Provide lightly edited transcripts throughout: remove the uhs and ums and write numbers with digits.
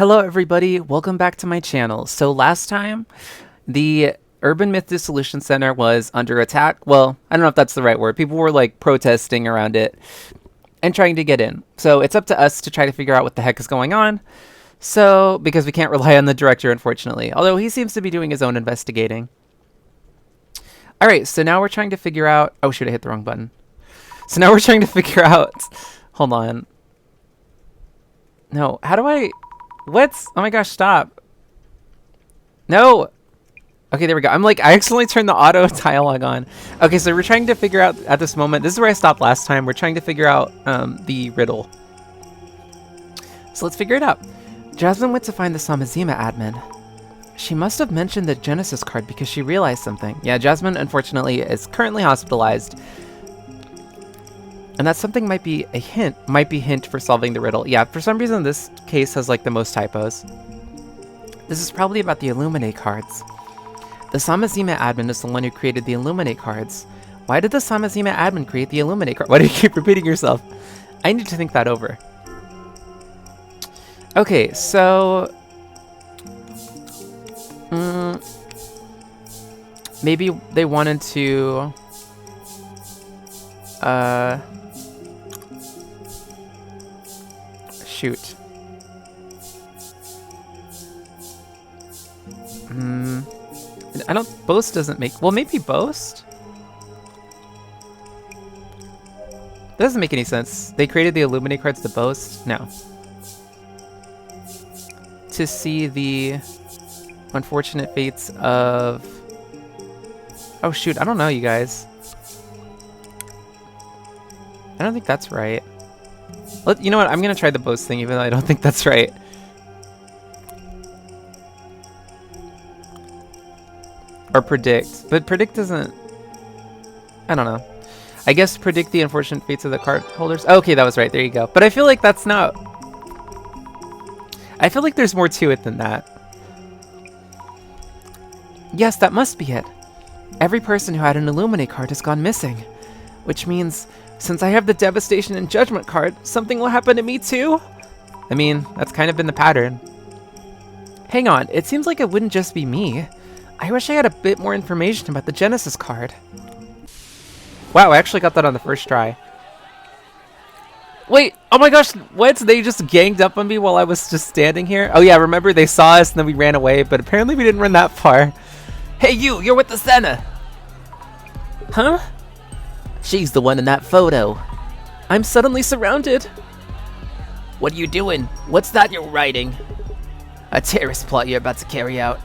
Hello everybody, welcome back to my channel. So last time, the Urban Myth Dissolution Center was under attack. Well, I don't know if that's the right word. People were like protesting around it and trying to get in. So it's up to us to try to figure out what the heck is going on. So, because we can't rely on the director, unfortunately. Although he seems to be doing his own investigating. Alright, so now we're trying to figure out... Oh shoot, I hit the wrong button. So now we're trying to figure out... Hold on. No, how do I... What? Oh my gosh, stop. No. Okay, there we go. I accidentally turned the auto dialogue on. Okay, so we're trying to figure out at this moment. This is where I stopped last time. We're trying to figure out the riddle. So let's figure it out. Jasmine went to find the Samazima admin. She must have mentioned the Genesis card because she realized something. Yeah, Jasmine, unfortunately, is currently hospitalized. And that something might be a hint for solving the riddle. Yeah, for some reason this case has like the most typos. This is probably about the Illuminate cards. The Samazima admin is the one who created the Illuminate cards. Why did the Samazima admin create the Illuminate card? Why do you keep repeating yourself? I need to think that over. Okay, so... maybe they wanted to... shoot. I don't... Boast doesn't make... Well, maybe Boast? That doesn't make any sense. They created the Illuminate cards to boast? No. To see the unfortunate fates of... Oh shoot, I don't know, you guys. I don't think that's right. You know what? I'm gonna try the boast thing, even though I don't think that's right. Or predict, but predict doesn't. I don't know. I guess predict the unfortunate fates of the card holders. Oh, okay, that was right. There you go. But I feel like that's not. I feel like there's more to it than that. Yes, that must be it. Every person who had an Illuminate card has gone missing, which means. Since I have the Devastation and Judgment card, something will happen to me too? I mean, that's kind of been the pattern. Hang on, it seems like it wouldn't just be me. I wish I had a bit more information about the Genesis card. Wow, I actually got that on the first try. Wait, oh my gosh, what? They just ganged up on me while I was just standing here? Oh yeah, remember they saw us and then we ran away, but apparently we didn't run that far. Hey you're with the Senna! Huh? She's the one in that photo. I'm suddenly surrounded. What are you doing? What's that you're writing? A terrorist plot you're about to carry out.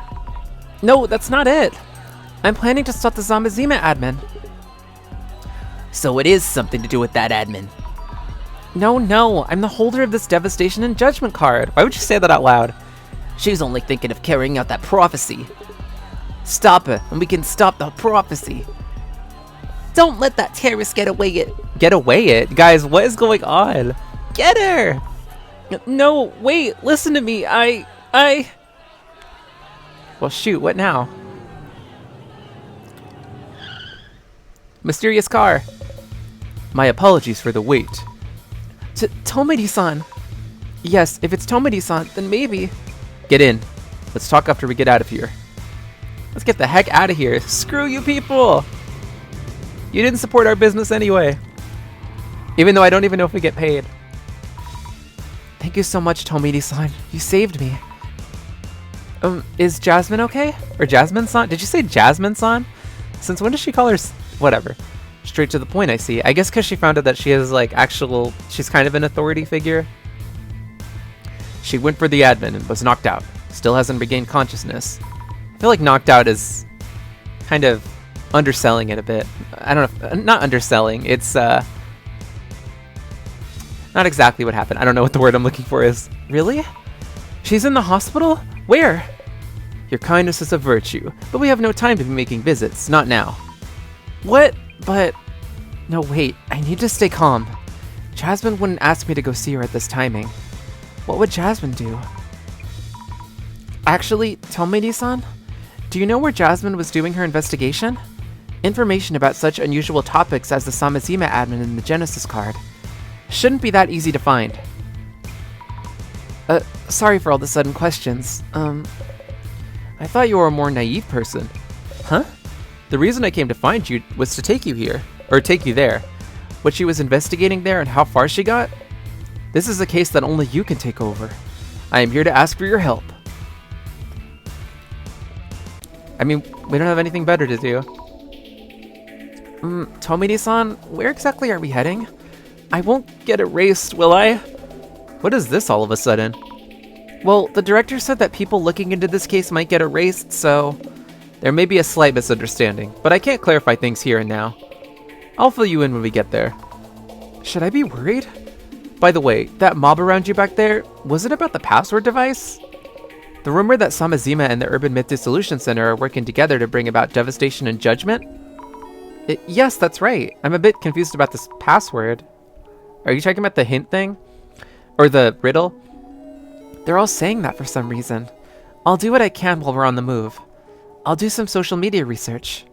No, that's not it. I'm planning to stop the Samazima admin. So it is something to do with that admin. No, I'm the holder of this Devastation and Judgment card. Why would you say that out loud? She's only thinking of carrying out that prophecy. Stop her, and we can stop the prophecy. Don't let that terrorist get away it. Get away it? Guys, what is going on? Get her! No, wait, listen to me. Well, shoot, what now? Mysterious car. My apologies for the wait. Tomedi-san. Yes, if it's Tomedi-san, then maybe. Get in. Let's talk after we get out of here. Let's get the heck out of here. Screw you people! You didn't support our business anyway. Even though I don't even know if we get paid. Thank you so much, Tomedi-san. You saved me. Is Jasmine okay? Or Jasmine-san? Did you say Jasmine-san? Since when does she call her... Whatever. Straight to the point, I see. I guess because she found out that she has, like, actual... She's kind of an authority figure. She went for the admin and was knocked out. Still hasn't regained consciousness. I feel like knocked out is kind of... underselling it a bit. I don't know. Not underselling. It's not exactly what happened. I don't know what the word I'm looking for is. Really? She's in the hospital? Where? Your kindness is a virtue, but we have no time to be making visits. Not now. What? But... No, wait. I need to stay calm. Jasmine wouldn't ask me to go see her at this timing. What would Jasmine do? Actually, Tomedi-san? Do you know where Jasmine was doing her investigation? Information about such unusual topics as the Samazima admin and the Genesis card shouldn't be that easy to find. Sorry for all the sudden questions. I thought you were a more naive person. Huh? The reason I came to find you was to take you here. Or take you there. What she was investigating there and how far she got? This is a case that only you can take over. I am here to ask for your help. I mean, we don't have anything better to do. Tomidi-san, where exactly are we heading? I won't get erased, will I? What is this all of a sudden? Well, the director said that people looking into this case might get erased, so there may be a slight misunderstanding, but I can't clarify things here and now. I'll fill you in when we get there. Should I be worried? By the way, that mob around you back there, was it about the password device? The rumor that Samazima and the Urban Myth Dissolution Center are working together to bring about devastation and judgment? Yes, that's right. I'm a bit confused about this password. Are you talking about the hint thing? Or the riddle? They're all saying that for some reason. I'll do what I can while we're on the move. I'll do some social media research.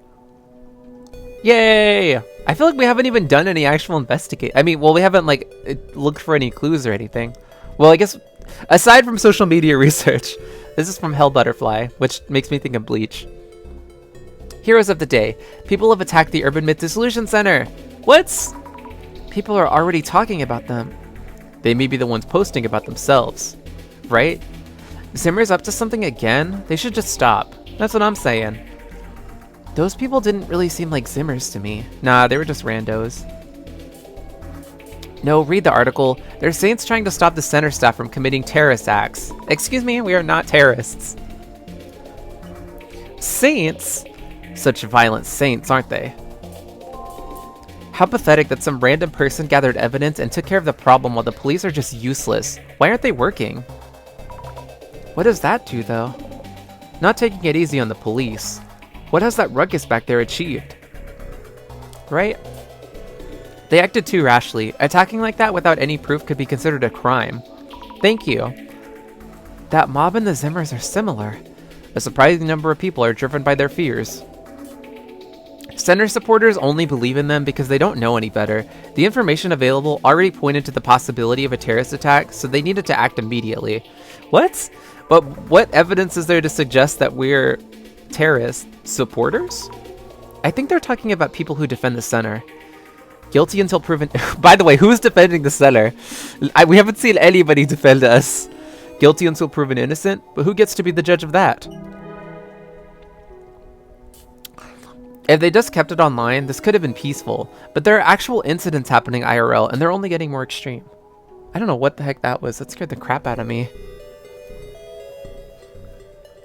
Yay! I feel like we haven't even done any actual investigate. I mean, well, we haven't, like, looked for any clues or anything. Well, I guess, aside from social media research, this is from Hell Butterfly, which makes me think of Bleach. Heroes of the day. People have attacked the Urban Myth Dissolution Center. What? People are already talking about them. They may be the ones posting about themselves. Right? Zimmer's up to something again? They should just stop. That's what I'm saying. Those people didn't really seem like Zimmers to me. Nah, they were just randos. No, read the article. There's saints trying to stop the center staff from committing terrorist acts. Excuse me, we are not terrorists. Saints? Such violent saints, aren't they? How pathetic that some random person gathered evidence and took care of the problem while the police are just useless. Why aren't they working? What does that do, though? Not taking it easy on the police. What has that ruckus back there achieved? Right? They acted too rashly. Attacking like that without any proof could be considered a crime. Thank you. That mob and the Zimmers are similar. A surprising number of people are driven by their fears. Center supporters only believe in them because they don't know any better. The information available already pointed to the possibility of a terrorist attack, so they needed to act immediately. What? But what evidence is there to suggest that we're terrorist supporters? I think they're talking about people who defend the center. Guilty until proven... By the way, who's defending the center? We haven't seen anybody defend us. Guilty until proven innocent? But who gets to be the judge of that? If they just kept it online, this could have been peaceful. But there are actual incidents happening IRL, and they're only getting more extreme. I don't know what the heck that was. That scared the crap out of me.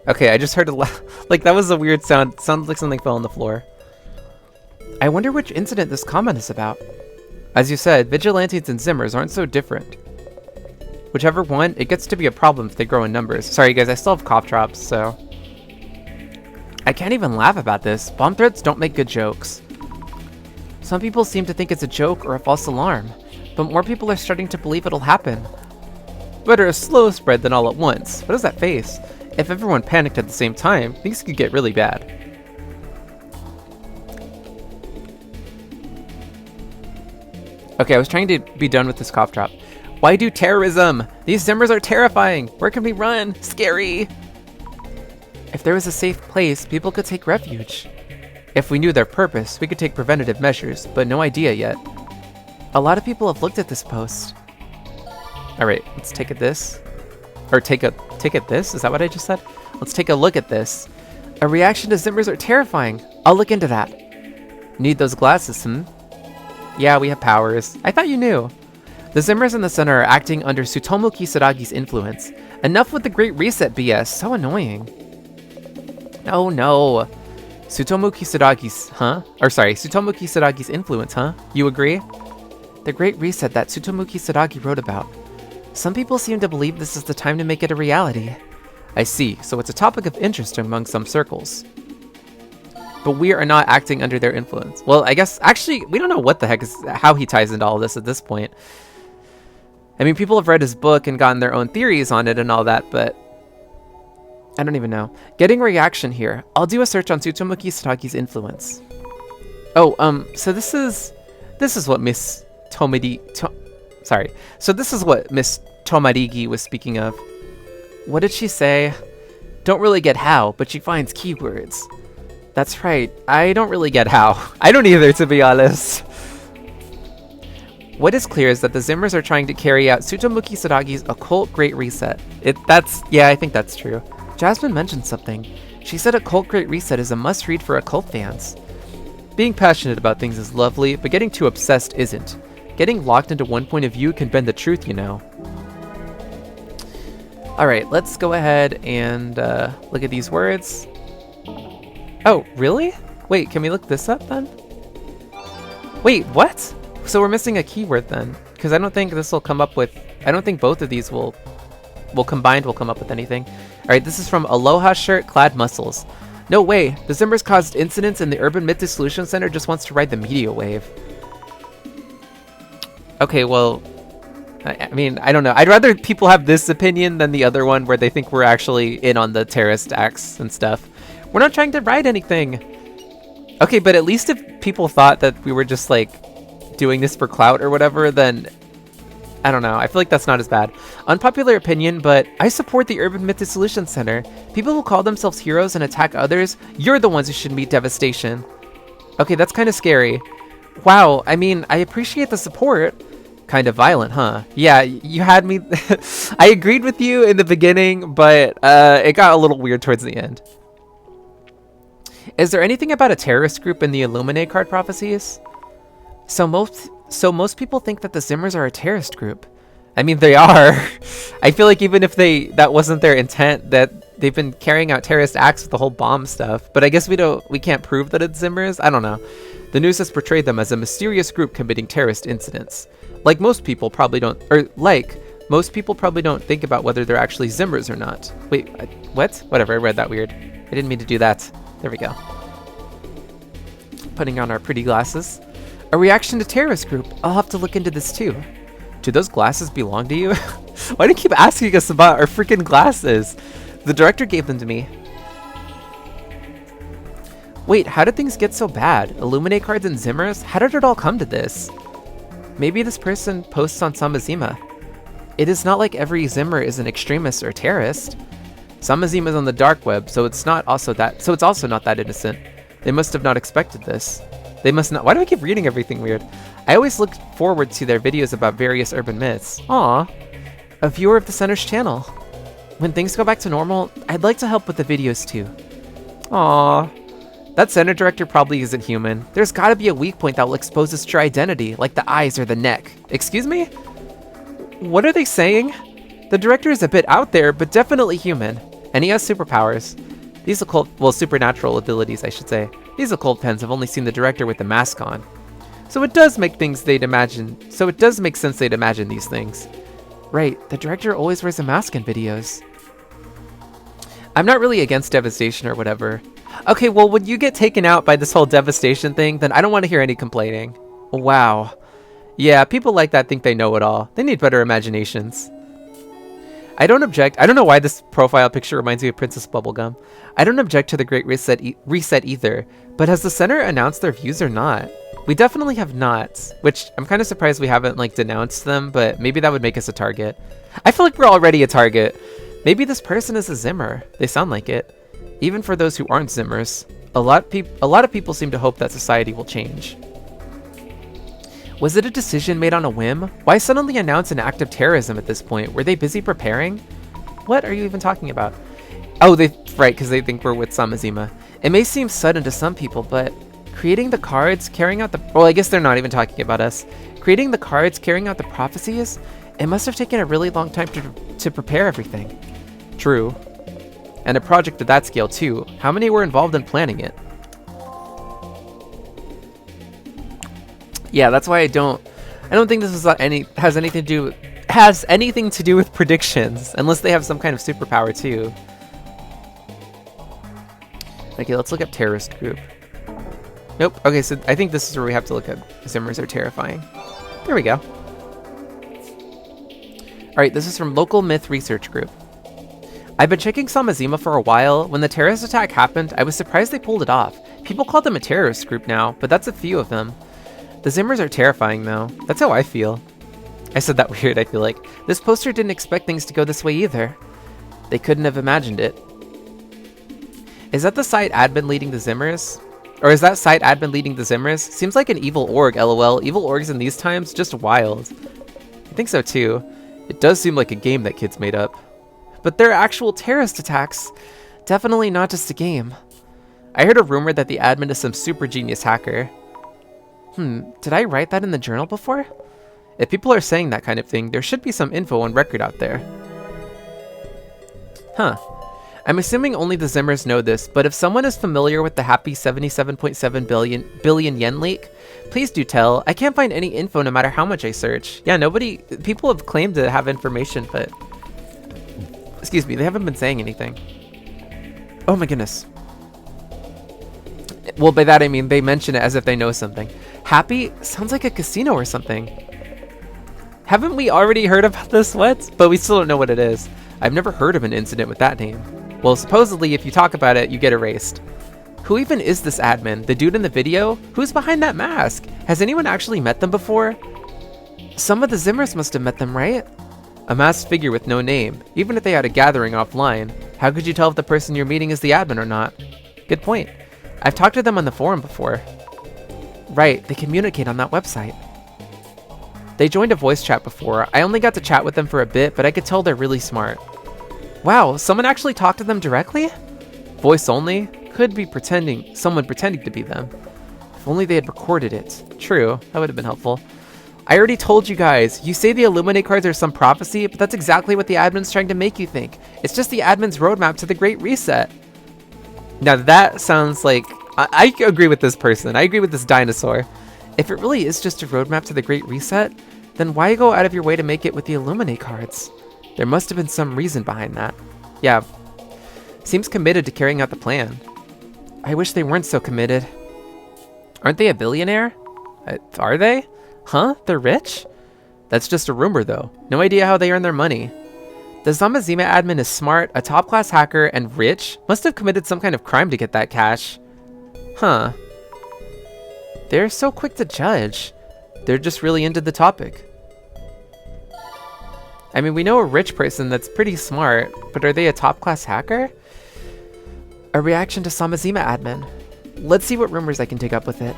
Okay, I just heard a like, that was a weird sound. Sounded like something fell on the floor. I wonder which incident this comment is about. As you said, vigilantes and Zimmers aren't so different. Whichever one, it gets to be a problem if they grow in numbers. Sorry guys, I still have cough drops, so... I can't even laugh about this. Bomb threats don't make good jokes. Some people seem to think it's a joke or a false alarm, but more people are starting to believe it'll happen. Better a slow spread than all at once. What is that face? If everyone panicked at the same time, things could get really bad. Okay, I was trying to be done with this cough drop. Why do terrorism? These Zimmers are terrifying. Where can we run? Scary. If there was a safe place, people could take refuge. If we knew their purpose, we could take preventative measures, but no idea yet. A lot of people have looked at this post. Alright, let's take at this. Or take at this? Is that what I just said? Let's take a look at this. A reaction to Zimmers are terrifying. I'll look into that. Need those glasses, Yeah, we have powers. I thought you knew. The Zimmers in the center are acting under Tsutomu Kisaragi's influence. Enough with the Great Reset BS. So annoying. Oh no. Tsutomu Kisaragi's, Tsutomu Kisaragi's influence, huh? You agree? The Great Reset that Tsutomu Kisaragi wrote about. Some people seem to believe this is the time to make it a reality. I see, so it's a topic of interest among some circles. But we are not acting under their influence. Well, I guess, actually, we don't know what the heck is, how he ties into all this at this point. I mean, people have read his book and gotten their own theories on it and all that, but I don't even know. Getting reaction here. I'll do a search on Tsutomu Kisaragi's influence. Oh, so this is what Miss Tomarigi was speaking of. What did she say? Don't really get how, but she finds keywords. That's right, I don't really get how. I don't either, to be honest. What is clear is that the Zimmers are trying to carry out Tsutomuki Sadagi's occult Great Reset. Yeah, I think that's true. Jasmine mentioned something. She said Occult Great Reset is a must-read for occult fans. Being passionate about things is lovely, but getting too obsessed isn't. Getting locked into one point of view can bend the truth, you know. Alright, let's go ahead and look at these words. Oh, really? Wait, can we look this up then? Wait, what? So we're missing a keyword then, because I don't think this will come up with, I don't think both of these will combined will come up with anything. Alright, this is from Aloha Shirt Clad Muscles. No way, the Zimmers caused incidents and the Urban Myth Dissolution Center just wants to ride the media wave. Okay, well, I mean, I don't know. I'd rather people have this opinion than the other one where they think we're actually in on the terrorist acts and stuff. We're not trying to ride anything. Okay, but at least if people thought that we were just like doing this for clout or whatever, then I don't know. I feel like that's not as bad. Unpopular opinion, but I support the Urban Myth Dissolution Center. People who call themselves heroes and attack others, you're the ones who should meet devastation. Okay, that's kind of scary. Wow, I mean, I appreciate the support. Kind of violent, huh? Yeah, you had me. I agreed with you in the beginning, but it got a little weird towards the end. Is there anything about a terrorist group in the Illuminate card prophecies? So most people think that the Zimmers are a terrorist group. I mean, they are. I feel like even if that wasn't their intent, that they've been carrying out terrorist acts with the whole bomb stuff. But I guess we can't prove that it's Zimmers. I don't know. The news has portrayed them as a mysterious group committing terrorist incidents. Most people probably don't think about whether they're actually Zimmers or not. Wait, what? Whatever, I read that weird. I didn't mean to do that. There we go. Putting on our pretty glasses. A reaction to terrorist group. I'll have to look into this too. Do those glasses belong to you? Why do you keep asking us about our freaking glasses? The director gave them to me. Wait, how did things get so bad? Illuminate cards and Zimmers? How did it all come to this? Maybe this person posts on Samazima. It is not like every Zimmer is an extremist or terrorist. Samazima is on the dark web, so it's also not that innocent. They must have not expected this. They must not. Why do I keep reading everything weird? I always look forward to their videos about various urban myths. Aw, a viewer of the Center's channel. When things go back to normal, I'd like to help with the videos too. Aw. That center director probably isn't human. There's gotta be a weak point that will expose his true identity, like the eyes or the neck. Excuse me? What are they saying? The director is a bit out there, but definitely human. And he has superpowers. These supernatural abilities, I should say. These occult fans have only seen the director with the mask on. So it does make sense they'd imagine these things. Right, the director always wears a mask in videos. I'm not really against devastation or whatever. Okay, well, when you get taken out by this whole devastation thing, then I don't want to hear any complaining. Wow. Yeah, people like that think they know it all. They need better imaginations. I don't object. I don't know why this profile picture reminds me of Princess Bubblegum. I don't object to the Great Reset either, but has the center announced their views or not? We definitely have not, which I'm kind of surprised we haven't denounced them, but maybe that would make us a target. I feel like we're already a target. Maybe this person is a Zimmer. They sound like it. Even for those who aren't Zimmers, a lot of people seem to hope that society will change. Was it a decision made on a whim? Why suddenly announce an act of terrorism at this point? Were they busy preparing? What are you even talking about? Oh, right, because they think we're with Samazima. It may seem sudden to some people, but creating the cards, carrying out the... Well, I guess they're not even talking about us. Creating the cards, carrying out the prophecies? It must have taken a really long time to prepare everything. True. And a project of that scale, too. How many were involved in planning it? Yeah, that's why I don't think this has anything to do with predictions, unless they have some kind of superpower too. Okay, let's look up terrorist group. Nope. Okay, so I think this is where we have to look at Zimmers are terrifying. There we go. Alright, this is from Local Myth Research Group. I've been checking Samazima for a while. When the terrorist attack happened, I was surprised they pulled it off. People call them a terrorist group now, but that's a few of them. The Zimmers are terrifying, though. That's how I feel. I said that weird, I feel like. This poster didn't expect things to go this way either. They couldn't have imagined it. Is that the site admin leading the Zimmers? Or is that site admin leading the Zimmers? Seems like an evil org, lol. Evil orgs in these times? Just wild. I think so too. It does seem like a game that kids made up. But they're actual terrorist attacks. Definitely not just a game. I heard a rumor that the admin is some super genius hacker. Did I write that in the journal before? If people are saying that kind of thing, there should be some info on record out there. Huh. I'm assuming only the Zimmers know this, but if someone is familiar with the happy 77.7 billion yen leak, please do tell. I can't find any info no matter how much I search. Yeah, people have claimed to have information, but... Excuse me, they haven't been saying anything. Oh my goodness. Well, by that I mean they mention it as if they know something. Happy? Sounds like a casino or something. Haven't we already heard about this? What? But we still don't know what it is. I've never heard of an incident with that name. Well, supposedly if you talk about it, you get erased. Who even is this admin? The dude in the video? Who's behind that mask? Has anyone actually met them before? Some of the Zimmers must have met them, right? A masked figure with no name. Even if they had a gathering offline, how could you tell if the person you're meeting is the admin or not? Good point. I've talked to them on the forum before. Right, they communicate on that website. They joined a voice chat before. I only got to chat with them for a bit, but I could tell they're really smart. Wow, someone actually talked to them directly? Voice only? Could be someone pretending to be them. If only they had recorded it. True, that would have been helpful. I already told you guys, you say the Illuminate cards are some prophecy, but that's exactly what the admin's trying to make you think. It's just the admin's roadmap to the Great Reset. Now that sounds like... I agree with this person. I agree with this dinosaur. If it really is just a roadmap to the Great Reset, then why go out of your way to make it with the Illuminate cards? There must have been some reason behind that. Yeah. Seems committed to carrying out the plan. I wish they weren't so committed. Aren't they a billionaire? Are they? Huh? They're rich? That's just a rumor though. No idea how they earn their money. The Zamazima admin is smart, a top-class hacker, and rich? Must have committed some kind of crime to get that cash. Huh. They're so quick to judge. They're just really into the topic. I mean, we know a rich person that's pretty smart, but are they a top-class hacker? A reaction to Samazima admin. Let's see what rumors I can dig up with it.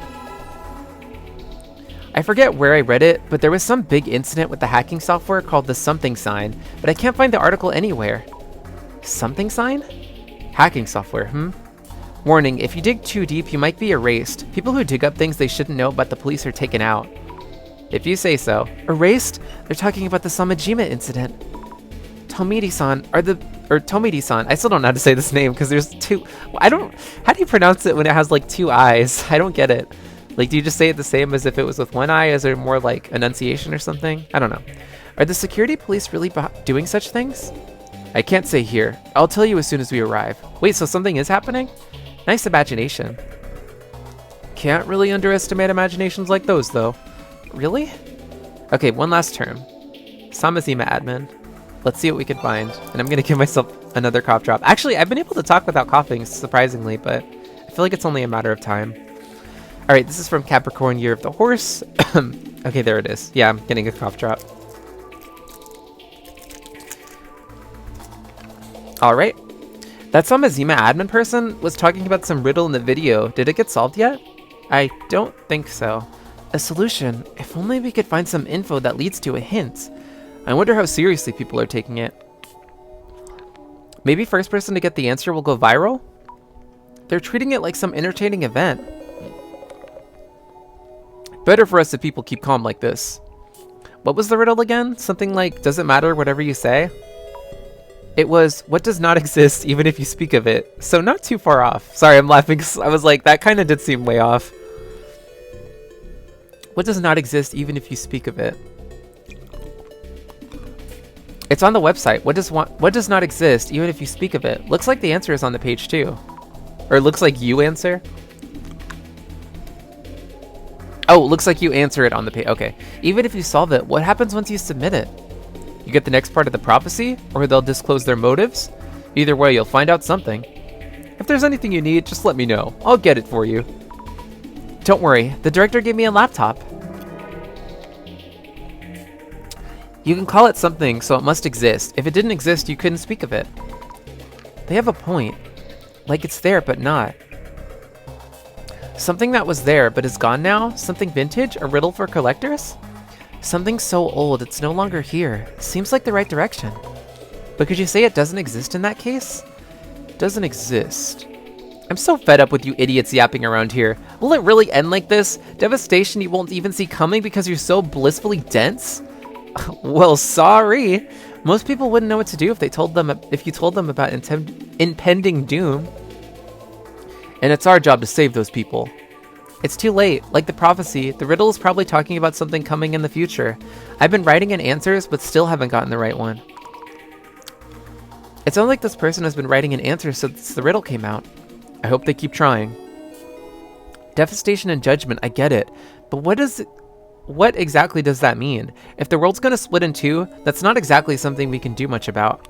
I forget where I read it, but there was some big incident with the hacking software called the something sign, but I can't find the article anywhere. Something sign? Hacking software, Warning, if you dig too deep, you might be erased. People who dig up things they shouldn't know about the police are taken out. If you say so. Erased? They're talking about the Samajima incident. Tomidi-san, Tomidi-san. I still don't know how to say this name because there's two... how do you pronounce it when it has like two eyes? I don't get it. Like, do you just say it the same as if it was with one eye? Is there more like enunciation or something? I don't know. Are the security police really doing such things? I can't say here. I'll tell you as soon as we arrive. Wait, so something is happening? Nice imagination. Can't really underestimate imaginations like those, though. Really? Okay, one last term. Samazima admin. Let's see what we can find. And I'm going to give myself another cough drop. Actually, I've been able to talk without coughing, surprisingly, but I feel like it's only a matter of time. Alright, this is from Capricorn Year of the Horse. Okay, there it is. Yeah, I'm getting a cough drop. Alright. That Samazima admin person was talking about some riddle in the video. Did it get solved yet? I don't think so. A solution. If only we could find some info that leads to a hint. I wonder how seriously people are taking it. Maybe first person to get the answer will go viral? They're treating it like some entertaining event. Better for us if people keep calm like this. What was the riddle again? Something like, does it matter whatever you say? It was, what does not exist even if you speak of it? So not too far off. Sorry, I'm laughing. I was like, that kind of did seem way off. What does not exist even if you speak of it? It's on the website. What does not exist even if you speak of it? Looks like the answer is on the page too. Or it looks like you answer. Oh, looks like you answer it on the page. Okay. Even if you solve it, what happens once you submit it? You get the next part of the prophecy, or they'll disclose their motives? Either way, you'll find out something. If there's anything you need, just let me know. I'll get it for you. Don't worry, the director gave me a laptop. You can call it something, so it must exist. If it didn't exist, you couldn't speak of it. They have a point. Like it's there, but not. Something that was there, but is gone now? Something vintage? A riddle for collectors? Something so old, it's no longer here. Seems like the right direction. But could you say it doesn't exist in that case? Doesn't exist. I'm so fed up with you idiots yapping around here. Will it really end like this? Devastation you won't even see coming because you're so blissfully dense? Well, sorry. Most people wouldn't know what to do if you told them about impending doom. And it's our job to save those people. It's too late. Like the prophecy, the riddle is probably talking about something coming in the future. I've been writing in answers, but still haven't gotten the right one. It sounds like this person has been writing in answers since the riddle came out. I hope they keep trying. Devastation and judgment, I get it. But what exactly does that mean? If the world's gonna split in two, that's not exactly something we can do much about.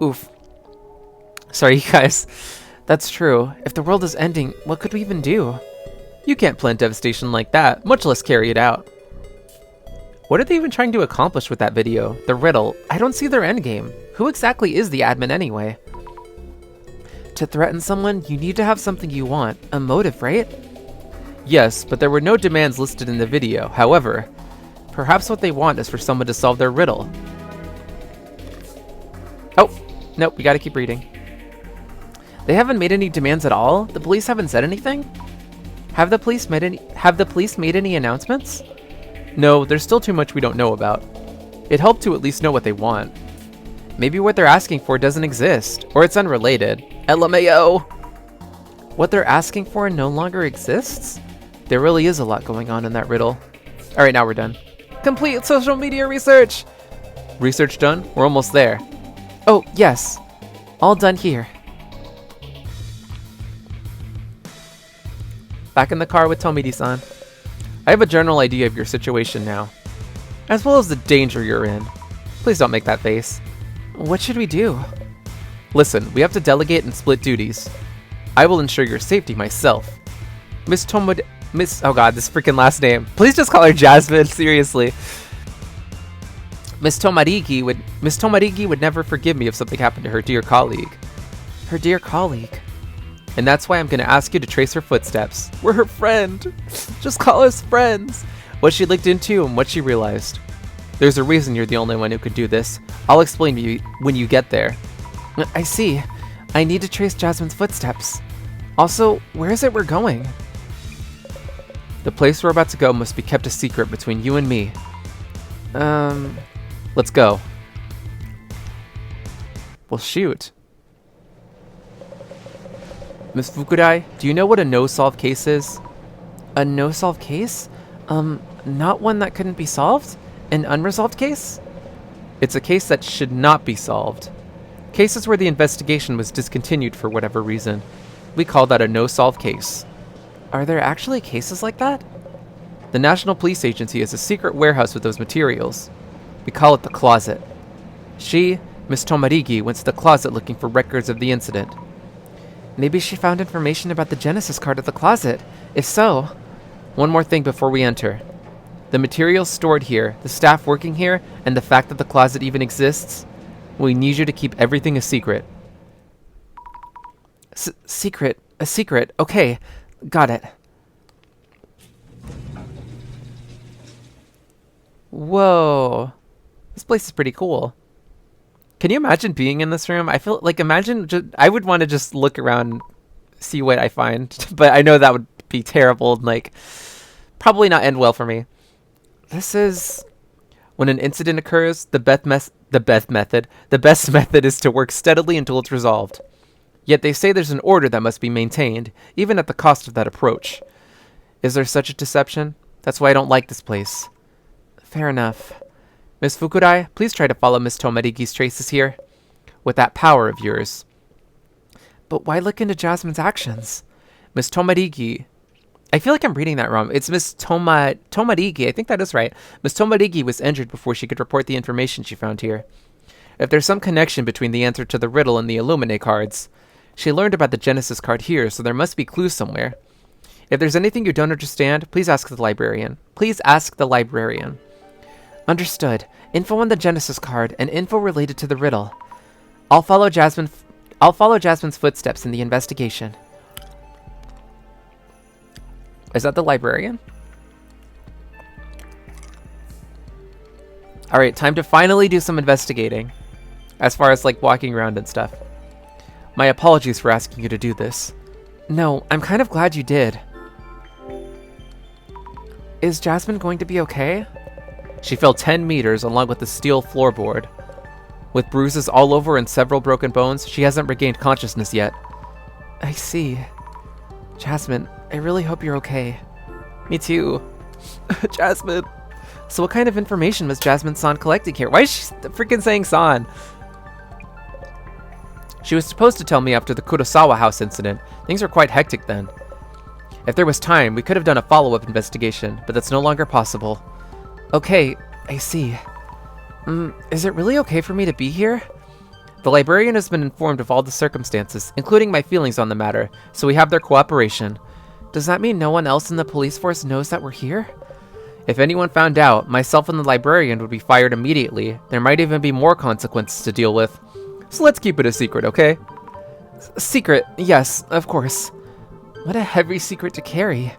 Oof. Sorry, you guys. That's true. If the world is ending, what could we even do? You can't plan devastation like that, much less carry it out. What are they even trying to accomplish with that video? The riddle. I don't see their endgame. Who exactly is the admin anyway? To threaten someone, you need to have something you want. A motive, right? Yes, but there were no demands listed in the video. However, perhaps what they want is for someone to solve their riddle. Oh, nope, we gotta keep reading. They haven't made any demands at all? The police haven't said anything? Have the police made any announcements? No, there's still too much we don't know about. It'd help to at least know what they want. Maybe what they're asking for doesn't exist, or it's unrelated. LMAO! What they're asking for no longer exists? There really is a lot going on in that riddle. Alright, now we're done. Complete social media research! Research done? We're almost there. Oh, yes. All done here. Back in the car with Tomidi-san. I have a general idea of your situation now, as well as the danger you're in. Please don't make that face. What should we do? Listen, we have to delegate and split duties. I will ensure your safety myself. Oh god, this freaking last name. Please just call her Jasmine, seriously. Miss Tomarigi would never forgive me if something happened to her dear colleague. Her dear colleague. And that's why I'm gonna ask you to trace her footsteps. We're her friend. Just call us friends. What she looked into and what she realized. There's a reason you're the only one who could do this. I'll explain to you when you get there. I see. I need to trace Jasmine's footsteps. Also, where is it we're going? The place we're about to go must be kept a secret between you and me. Let's go. Well, shoot. Miss Fukurai, do you know what a no-solve case is? A no-solve case? Not one that couldn't be solved? An unresolved case? It's a case that should not be solved. Cases where the investigation was discontinued for whatever reason. We call that a no-solve case. Are there actually cases like that? The National Police Agency has a secret warehouse with those materials. We call it the closet. She, Miss Tomarigi, went to the closet looking for records of the incident. Maybe she found information about the Genesis card at the closet. If so... One more thing before we enter. The materials stored here, the staff working here, and the fact that the closet even exists, we need you to keep everything a secret. Secret? A secret. Okay, got it. Whoa. This place is pretty cool. Can you imagine being in this room? I feel like I would want to just look around, see what I find, but I know that would be terrible and like probably not end well for me. This is when an incident occurs, the best method is to work steadily until it's resolved. Yet they say there's an order that must be maintained, even at the cost of that approach. Is there such a deception? That's why I don't like this place. Fair enough. Miss Fukurai, please try to follow Miss Tomarigi's traces here. With that power of yours. But why look into Jasmine's actions? Miss Tomarigi... I feel like I'm reading that wrong. It's Miss Tomarigi. I think that is right. Miss Tomarigi was injured before she could report the information she found here. If there's some connection between the answer to the riddle and the Illumine cards... She learned about the Genesis card here, so there must be clues somewhere. If there's anything you don't understand, please ask the librarian. Please ask the librarian. Understood. Info on the Genesis card and info related to the riddle. I'll follow Jasmine's footsteps in the investigation. Is that the librarian? Alright, time to finally do some investigating. As far as, like, walking around and stuff. My apologies for asking you to do this. No, I'm kind of glad you did. Is Jasmine going to be okay? She fell 10 meters along with the steel floorboard. With bruises all over and several broken bones, she hasn't regained consciousness yet. I see. Jasmine, I really hope you're okay. Me too. Jasmine. So what kind of information was Jasmine-san collecting here? Why is she freaking saying san? She was supposed to tell me after the Kurosawa house incident. Things were quite hectic then. If there was time, we could have done a follow-up investigation, but that's no longer possible. Okay, I see. Is it really okay for me to be here? The librarian has been informed of all the circumstances, including my feelings on the matter, so we have their cooperation. Does that mean no one else in the police force knows that we're here? If anyone found out, myself and the librarian would be fired immediately. There might even be more consequences to deal with. So let's keep it a secret, okay? Secret, yes, of course. What a heavy secret to carry.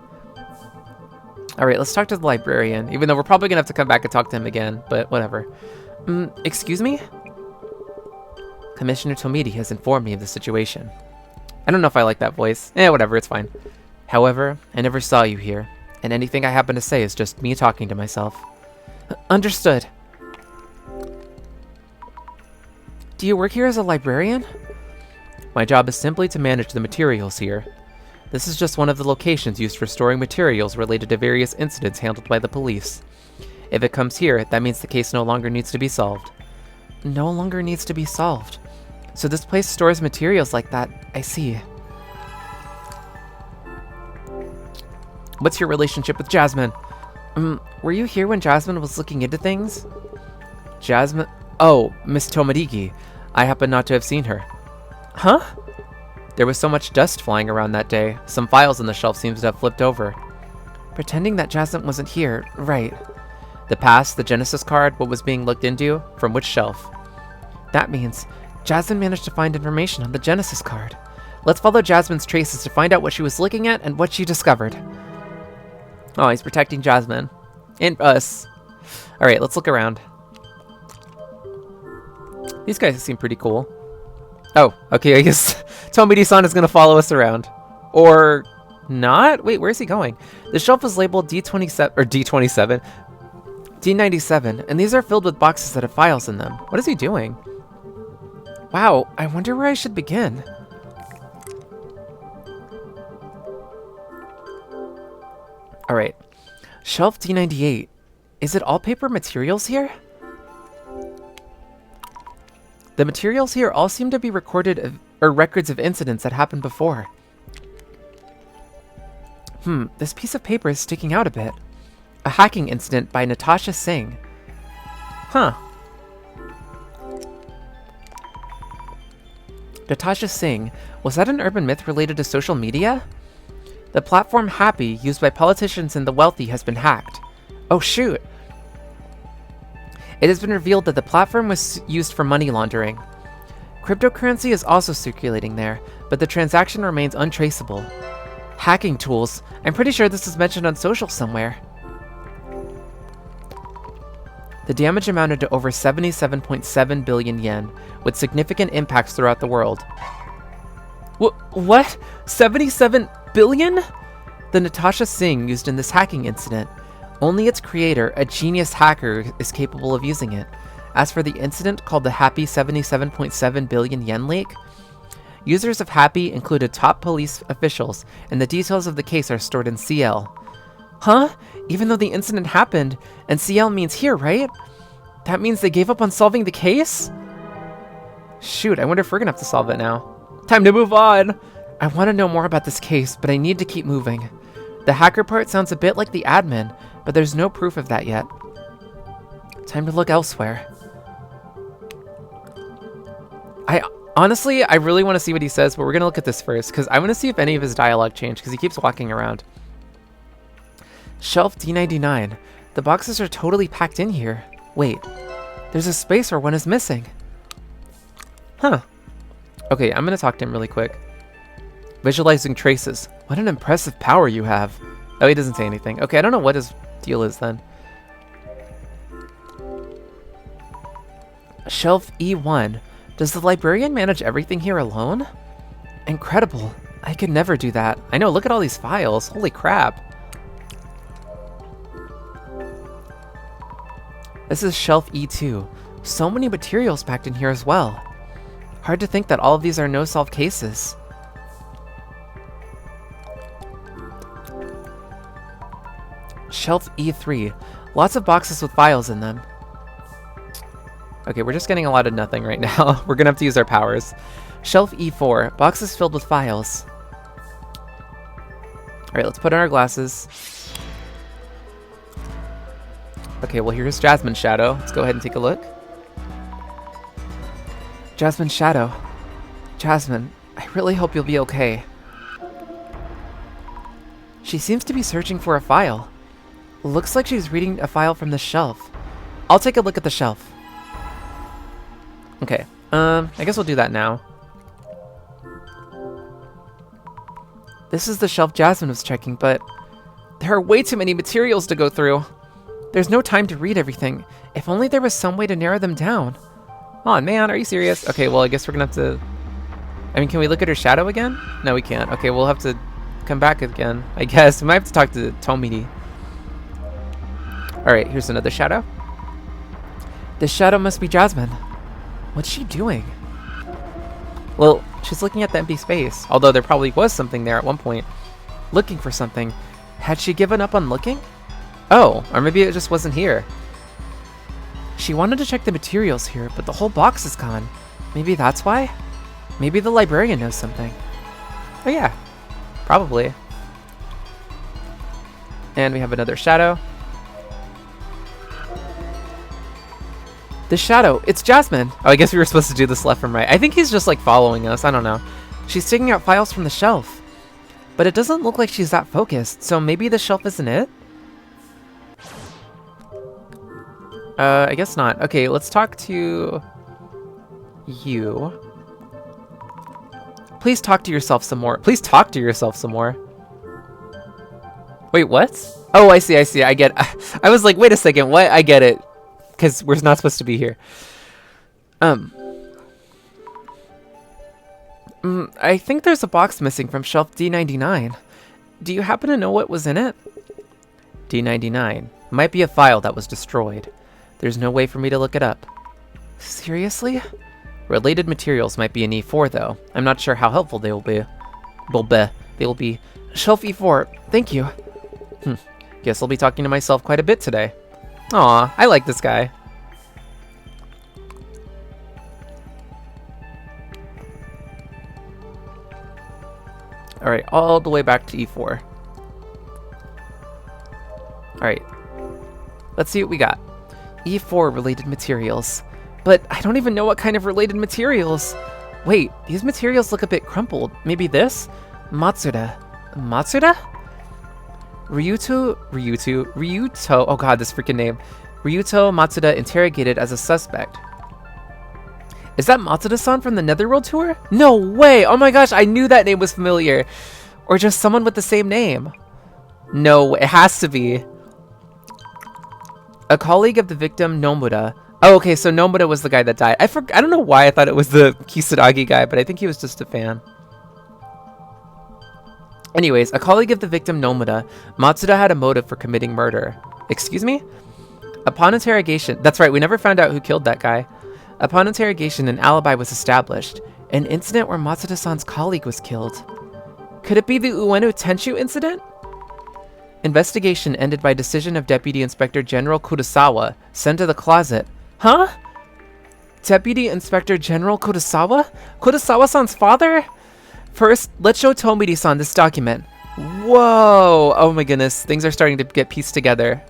Alright, let's talk to the librarian, even though we're probably gonna have to come back and talk to him again, but whatever. Excuse me? Commissioner Tomidi has informed me of the situation. I don't know if I like that voice. Whatever, it's fine. However, I never saw you here, and anything I happen to say is just me talking to myself. Understood. Do you work here as a librarian? My job is simply to manage the materials here. This is just one of the locations used for storing materials related to various incidents handled by the police. If it comes here, that means the case no longer needs to be solved. No longer needs to be solved. So this place stores materials like that, I see. What's your relationship with Jasmine? Were you here when Jasmine was looking into things? Jasmine? Oh, Miss Tomadiki. I happen not to have seen her. Huh? There was so much dust flying around that day, some files on the shelf seems to have flipped over. Pretending that Jasmine wasn't here, right. The past, the Genesis card, what was being looked into, from which shelf? That means Jasmine managed to find information on the Genesis card. Let's follow Jasmine's traces to find out what she was looking at and what she discovered. Oh, he's protecting Jasmine. And us. Alright, let's look around. These guys seem pretty cool. Oh, okay, I guess Tomidi-san is going to follow us around. Or not? Wait, where is he going? The shelf is labeled D27, or D27, D97, and these are filled with boxes that have files in them. What is he doing? Wow, I wonder where I should begin. Alright, shelf D98. Is it all paper materials here? The materials here all seem to be records of incidents that happened before. This piece of paper is sticking out a bit. A hacking incident by Natasha Singh. Huh. Natasha Singh, was that an urban myth related to social media? The platform Happy, used by politicians and the wealthy, has been hacked. Oh shoot. It has been revealed that the platform was used for money laundering. Cryptocurrency is also circulating there, but the transaction remains untraceable. Hacking tools. I'm pretty sure this is mentioned on social somewhere. The damage amounted to over 77.7 billion yen, with significant impacts throughout the world. What? 77 billion? The Natasha Singh used in this hacking incident. Only its creator, a genius hacker, is capable of using it. As for the incident called the Happy 77.7 billion yen leak, users of Happy included top police officials, and the details of the case are stored in CL. Huh? Even though the incident happened, and CL means here, right? That means they gave up on solving the case? Shoot, I wonder if we're gonna have to solve it now. Time to move on! I want to know more about this case, but I need to keep moving. The hacker part sounds a bit like the admin, but there's no proof of that yet. Time to look elsewhere. Honestly, I really want to see what he says, but we're going to look at this first, because I want to see if any of his dialogue changed, because he keeps walking around. Shelf D99. The boxes are totally packed in here. Wait, there's a space where one is missing. Huh. Okay, I'm gonna talk to him really quick. Visualizing traces. What an impressive power you have. Oh, he doesn't say anything. Okay, I don't know what his deal is then. Shelf E1. Does the librarian manage everything here alone? Incredible. I could never do that. I know, look at all these files. Holy crap. This is shelf E2. So many materials packed in here as well. Hard to think that all of these are no-solved cases. Shelf E3. Lots of boxes with files in them. Okay, we're just getting a lot of nothing right now. We're gonna have to use our powers. Shelf E4. Boxes filled with files. Alright, let's put on our glasses. Okay, well here's Jasmine's shadow. Let's go ahead and take a look. Jasmine's shadow. Jasmine, I really hope you'll be okay. She seems to be searching for a file. Looks like she's reading a file from the shelf. I'll take a look at the shelf. Okay, I guess we'll do that now. This is the shelf Jasmine was checking, but there are way too many materials to go through. There's no time to read everything. If only there was some way to narrow them down. Aw, man, are you serious? Okay, well, I guess we're gonna have to... I mean, can we look at her shadow again? No, we can't. Okay, we'll have to come back again, I guess. We might have to talk to Tomidi. Alright, here's another shadow. This shadow must be Jasmine. What's she doing? Well, she's looking at the empty space, although there probably was something there at one point. Looking for something. Had she given up on looking? Oh, or maybe it just wasn't here. She wanted to check the materials here, but the whole box is gone. Maybe that's why? Maybe the librarian knows something. Oh yeah, probably. And we have another shadow. The shadow, it's Jasmine. Oh, I guess we were supposed to do this left from right. I think he's just like following us, I don't know. She's taking out files from the shelf. But it doesn't look like she's that focused, so maybe the shelf isn't it? I guess not. Okay, let's talk to you. Please talk to yourself some more. Please talk to yourself some more. Wait, what? Oh, I see, I get it. I was like, wait a second, what? I get it. Because we're not supposed to be here. I think there's a box missing from shelf D99. Do you happen to know what was in it? D99. Might be a file that was destroyed. There's no way for me to look it up. Seriously? Related materials might be in E4 though. I'm not sure how helpful they will be. They will be. Shelf E4. Thank you. Guess I'll be talking to myself quite a bit today. Aw, I like this guy. Alright, all the way back to E4. Alright. Let's see what we got. E4 related materials. But I don't even know what kind of related materials. Wait, these materials look a bit crumpled. Maybe this? Matsuda. Matsuda? Ryuto, oh god, this freaking name. Ryuto Matsuda interrogated as a suspect. Is that Matsuda-san from the Netherworld tour? No way! Oh my gosh, I knew that name was familiar. Or just someone with the same name. No, it has to be. A colleague of the victim, Nomura. Oh, okay, so Nomura was the guy that died. I don't know why I thought it was the Kisaragi guy, but I think he was just a fan. Anyways, a colleague of the victim, Nomura, Matsuda had a motive for committing murder. Excuse me? Upon interrogation, that's right, we never found out who killed that guy. Upon interrogation, an alibi was established. An incident where Matsuda-san's colleague was killed. Could it be the Ueno Tenshu incident? Investigation ended by decision of Deputy Inspector General Kurosawa, sent to the closet. Huh? Deputy Inspector General Kurosawa? Kurosawa-san's father? First, let's show Tomidi-san this document. Whoa! Oh my goodness, things are starting to get pieced together.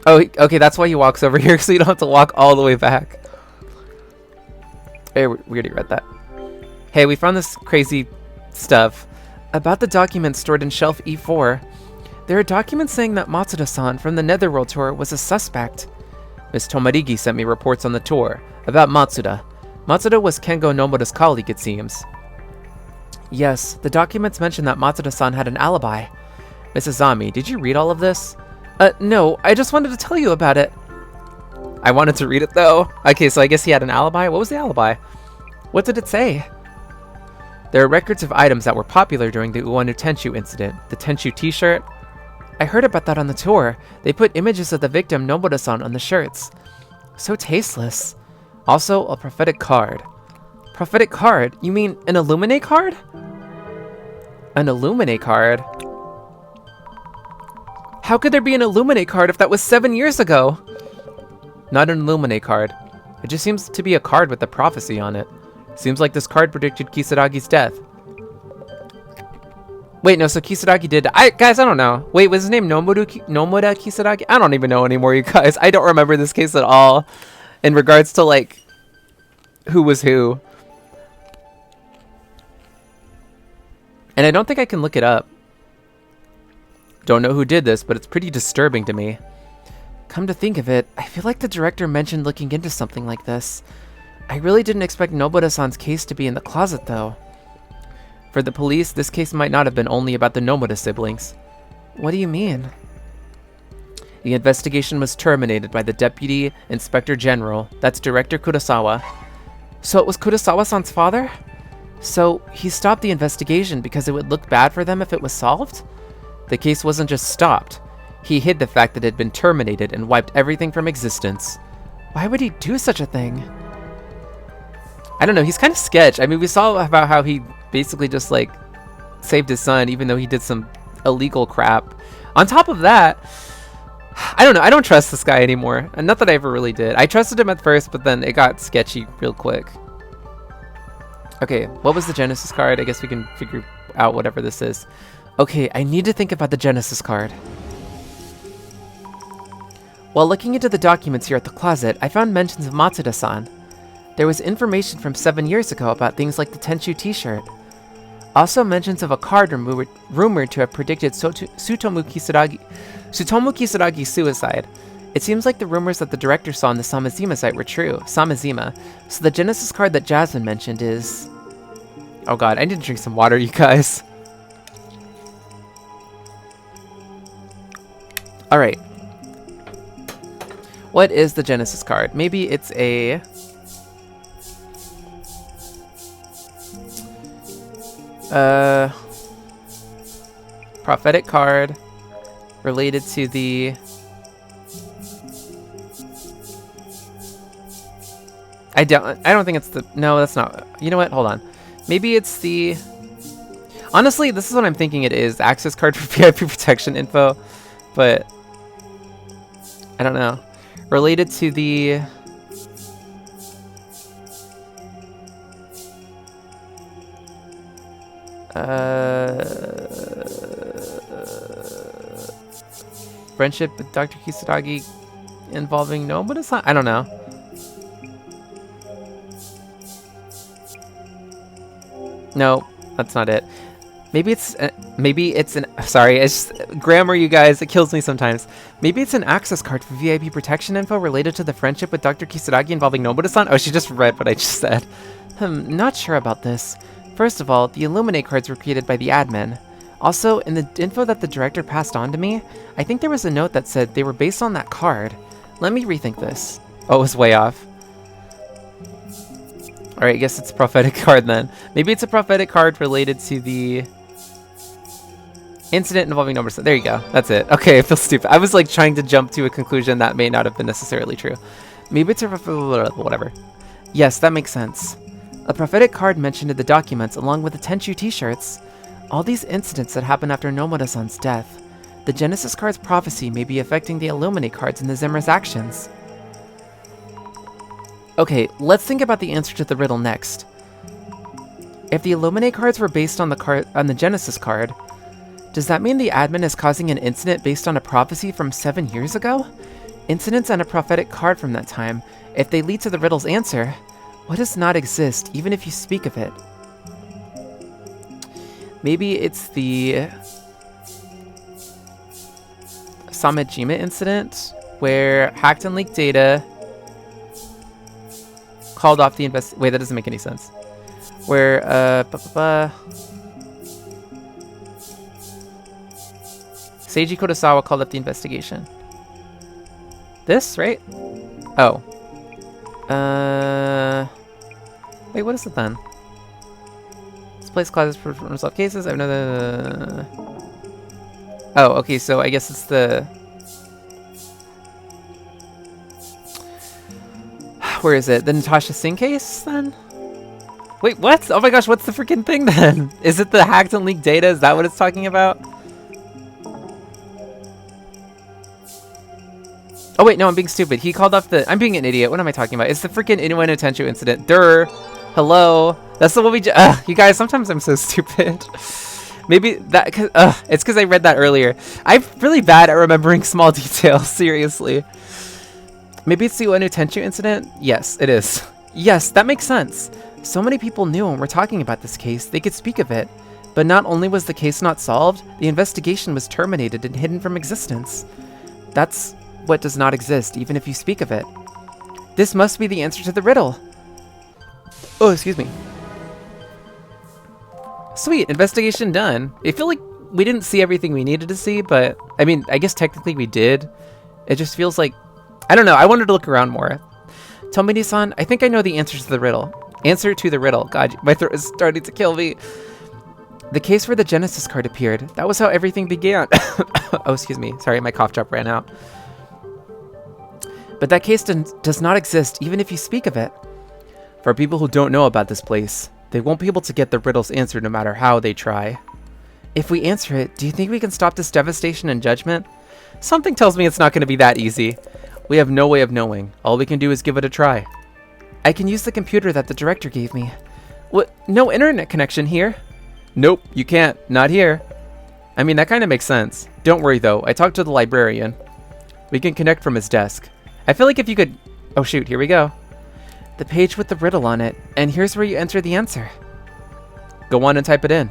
Oh, okay, that's why he walks over here, so you don't have to walk all the way back. Hey, we already read that. Hey, we found this crazy stuff. About the document stored in shelf E4. There are documents saying that Matsuda-san from the Netherworld tour was a suspect. Miss Tomarigi sent me reports on the tour about Matsuda. Matsuda was Kengo Nomoda's colleague, it seems. Yes, the documents mention that Matsuda-san had an alibi. Mrs. Zami, did you read all of this? No, I just wanted to tell you about it. I wanted to read it, though. Okay, so I guess he had an alibi? What was the alibi? What did it say? There are records of items that were popular during the Uwanu Tenshu incident. The Tenshu t-shirt? I heard about that on the tour. They put images of the victim Nomoda-san on the shirts. So tasteless. Also, a prophetic card. Prophetic card? You mean an Illuminate card? An Illuminate card? How could there be an Illuminate card if that was 7 years ago? Not an Illuminate card. It just seems to be a card with a prophecy on it. Seems like this card predicted Kisaragi's death. Wait, no, so Kisaragi did... Guys, I don't know. Wait, was his name Nomoda Kisaragi? I don't even know anymore, you guys. I don't remember this case at all. In regards to, like, who was who. And I don't think I can look it up. Don't know who did this, but it's pretty disturbing to me. Come to think of it, I feel like the director mentioned looking into something like this. I really didn't expect Nomoda-san's case to be in the closet, though. For the police, this case might not have been only about the Nomoda siblings. What do you mean? The investigation was terminated by the Deputy Inspector General, that's Director Kurosawa. So it was Kurosawa-san's father? So he stopped the investigation because it would look bad for them if it was solved? The case wasn't just stopped. He hid the fact that it had been terminated and wiped everything from existence. Why would he do such a thing? I don't know, he's kind of sketch. I mean, we saw about how he basically just, like, saved his son, even though he did some illegal crap. On top of that, I don't know, I don't trust this guy anymore. And not that I ever really did. I trusted him at first, but then it got sketchy real quick. Okay, what was the Genesis card? I guess we can figure out whatever this is. Okay, I need to think about the Genesis card. While looking into the documents here at the closet, I found mentions of Matsuda-san. There was information from 7 years ago about things like the Tenshu t-shirt. Also mentions of a card rumored to have predicted Tsutomu Kisaragi's suicide. It seems like the rumors that the director saw on the Samazima site were true. Samazima. So the Genesis card that Jasmine mentioned is... Oh god, I need to drink some water, you guys. Alright. What is the Genesis card? Maybe it's a... prophetic card related to the... I don't think it's the... No, that's not... You know what? Hold on. Maybe it's the... Honestly, this is what I'm thinking it is. Access card for VIP protection info. But... I don't know. Related to the... friendship with Dr. Kisaragi involving Nomoda-san? I don't know. No, that's not it. Maybe it's an sorry, it's just, grammar, you guys, it kills me sometimes. Maybe it's an access card for VIP protection info related to the friendship with Dr. Kisaragi involving Nomoda-san? Oh, she just read what I just said. Not sure about this. First of all, the Illuminate cards were created by the admin. Also, in the info that the director passed on to me, I think there was a note that said they were based on that card. Let me rethink this. Oh, it was way off. Alright, I guess it's a prophetic card then. Maybe it's a prophetic card related to the incident involving Nomoda-san. There you go. That's it. Okay, I feel stupid. I was like trying to jump to a conclusion that may not have been necessarily true. Maybe it's a whatever. Yes, that makes sense. A prophetic card mentioned in the documents along with the Tenshu t-shirts. All these incidents that happened after Nomoda-san's death. The Genesis card's prophecy may be affecting the Illuminate cards and the Zimmer's actions. Okay, let's think about the answer to the riddle next. If the Illuminate cards were based on the Genesis card, does that mean the admin is causing an incident based on a prophecy from 7 years ago? Incidents and a prophetic card from that time, if they lead to the riddle's answer, what does not exist even if you speak of it? Maybe it's the... Samejima incident, where hacked and leaked data called off the Wait, that doesn't make any sense. Where, Seiji Kurosawa called up the investigation. This, right? Oh. Wait, what is it then? This place causes for unresolved cases. I have another. Oh, okay. So I guess it's the. Where is it? The Natasha Singh case then? Wait, what? Oh my gosh, what's the freaking thing then? Is it the hacked and leaked data? Is that what it's talking about? Oh wait, no, I'm being stupid. He called off the... I'm being an idiot. What am I talking about? It's the freaking Inouye Tenchu incident. Durr. Hello. That's the one we you guys, sometimes I'm so stupid. Maybe that... it's because I read that earlier. I'm really bad at remembering small details, seriously. Maybe it's the Inouye Tenchu incident? Yes, it is. Yes, that makes sense. So many people knew and were talking about this case, they could speak of it. But not only was the case not solved, the investigation was terminated and hidden from existence. That's what does not exist, even if you speak of it. This must be the answer to the riddle. Oh, excuse me. Sweet, investigation done. I feel like we didn't see everything we needed to see, but I mean, I guess technically we did. It just feels like, I don't know, I wanted to look around more. Tomini-san, I think I know the answer to the riddle. Answer to the riddle. God, my throat is starting to kill me. The case where the Genesis card appeared. That was how everything began. Oh, excuse me. Sorry, my cough drop ran out. But that case does not exist, even if you speak of it. For people who don't know about this place, they won't be able to get the riddle's answer no matter how they try. If we answer it, do you think we can stop this devastation and judgment? Something tells me it's not going to be that easy. We have no way of knowing. All we can do is give it a try. I can use the computer that the director gave me. What? No internet connection here? Nope, you can't. Not here. I mean, that kind of makes sense. Don't worry, though. I talked to the librarian. We can connect from his desk. I feel like if you could... Oh, shoot. Here we go. The page with the riddle on it. And here's where you enter the answer. Go on and type it in.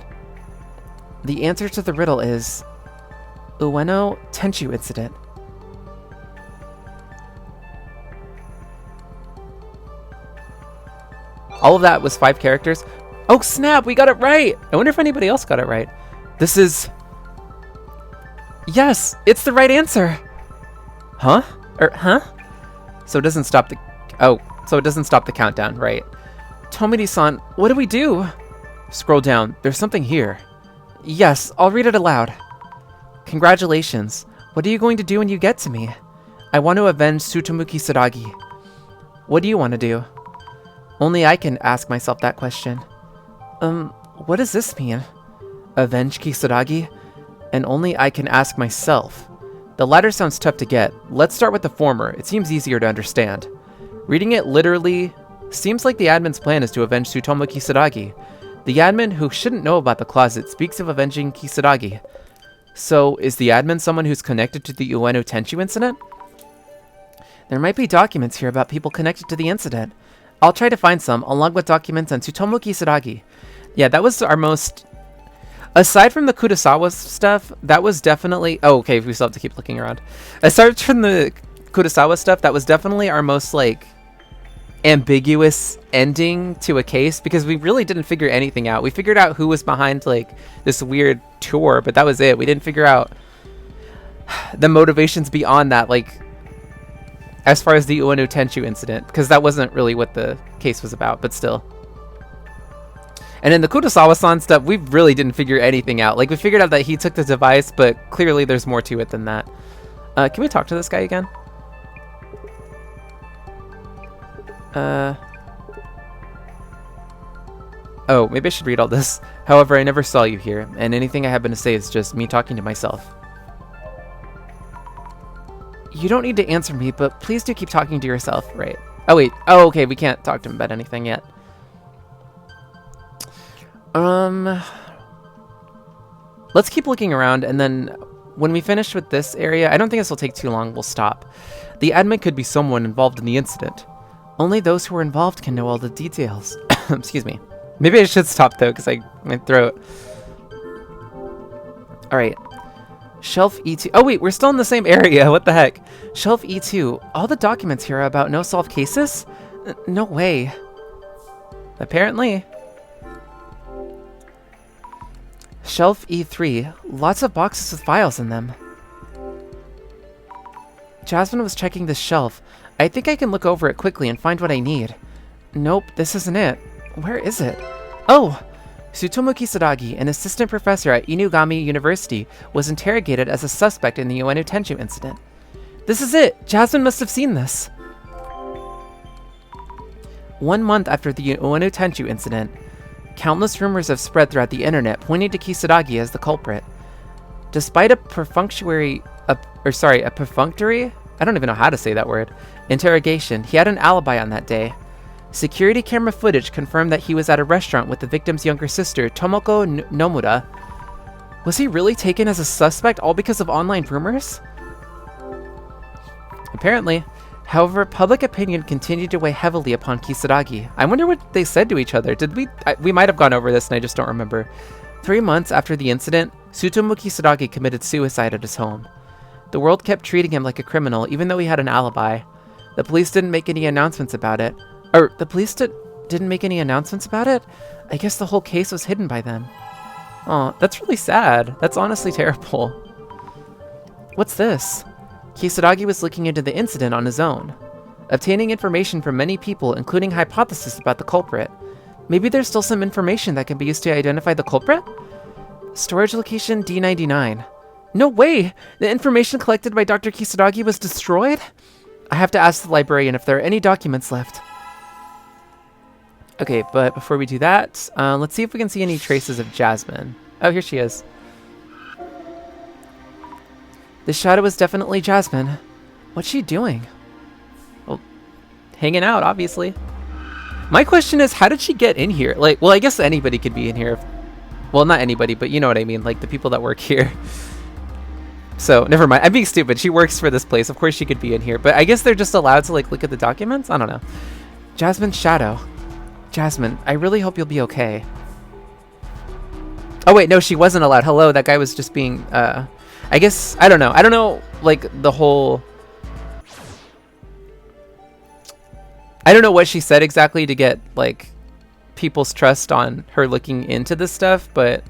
The answer to the riddle is... Ueno Tenchu incident. All of that was 5 characters. Oh, snap! We got it right! I wonder if anybody else got it right. This is... Yes! It's the right answer! Huh? Huh? So it doesn't stop the... Oh, so it doesn't stop the countdown, right. Tomini-san, what do we do? Scroll down. There's something here. Yes, I'll read it aloud. Congratulations. What are you going to do when you get to me? I want to avenge Tsutomuki Saragi. What do you want to do? Only I can ask myself that question. What does this mean? Avenge Kisaragi? And only I can ask myself. The latter sounds tough to get. Let's start with the former. It seems easier to understand. Reading it literally, seems like the admin's plan is to avenge Tsutomu Kisaragi. The admin, who shouldn't know about the closet, speaks of avenging Kisaragi. So, is the admin someone who's connected to the Ueno Tenchu incident? There might be documents here about people connected to the incident. I'll try to find some, along with documents on Tsutomu Kisaragi. Yeah, that was our most... Aside from the Kurosawa stuff, that was definitely... Oh, okay, we still have to keep looking around. Aside from the Kurosawa stuff, that was definitely our most, like, ambiguous ending to a case, because we really didn't figure anything out. We figured out who was behind, like, this weird tour, but that was it. We didn't figure out the motivations beyond that, like... As far as the Ueno Tenchu incident, because that wasn't really what the case was about, but still. And in the Kurosawa-san stuff, we really didn't figure anything out. Like, we figured out that he took the device, but clearly there's more to it than that. Can we talk to this guy again? Oh, maybe I should read all this. However, I never saw you here, and anything I happen to say is just me talking to myself. You don't need to answer me, but please do keep talking to yourself, right? Oh, wait. Oh, okay, we can't talk to him about anything yet. Let's keep looking around, and then when we finish with this area, I don't think this will take too long, we'll stop. The admin could be someone involved in the incident. Only those who are involved can know all the details. Excuse me. Maybe I should stop, though, because my throat... Alright. Shelf E2. Oh wait, we're still in the same area. What the heck? Shelf E2. All the documents here are about no solved cases? No way. Apparently. Shelf E3. Lots of boxes with files in them. Jasmine was checking this shelf. I think I can look over it quickly and find what I need. Nope, this isn't it. Where is it? Oh! Tsutomu Kisaragi, an assistant professor at Inugami University, was interrogated as a suspect in the Ueno Tenchu incident. This is it! Jasmine must have seen this! 1 month after the Ueno Tenchu incident, countless rumors have spread throughout the internet pointing to Kisaragi as the culprit. Despite a perfunctory, I don't even know how to say that word, interrogation, he had an alibi on that day. Security camera footage confirmed that he was at a restaurant with the victim's younger sister, Tomoko Nomura. Was he really taken as a suspect all because of online rumors? Apparently. However, public opinion continued to weigh heavily upon Kisaragi. I wonder what they said to each other. We might have gone over this and I just don't remember. 3 months after the incident, Tsutomu Kisaragi committed suicide at his home. The world kept treating him like a criminal, even though he had an alibi. The police didn't make any announcements about it. Didn't make any announcements about it? I guess the whole case was hidden by them. Oh, that's really sad. That's honestly terrible. What's this? Kisaragi was looking into the incident on his own, obtaining information from many people, including hypotheses about the culprit. Maybe there's still some information that can be used to identify the culprit? Storage location D99. No way! The information collected by Dr. Kisaragi was destroyed? I have to ask the librarian if there are any documents left. Okay, but before we do that, let's see if we can see any traces of Jasmine. Oh, here she is. The shadow is definitely Jasmine. What's she doing? Well, hanging out, obviously. My question is, how did she get in here? Like, well, I guess anybody could be in here. Well, not anybody, but you know what I mean. Like, the people that work here. So, never mind. I'm being stupid. She works for this place. Of course she could be in here. But I guess they're just allowed to, like, look at the documents? I don't know. Jasmine's shadow. Jasmine, I really hope you'll be okay. Oh, wait. No, she wasn't allowed. Hello, that guy was just being, I guess, I don't know. I don't know, like, the whole... I don't know what she said exactly to get, like, people's trust on her looking into this stuff, but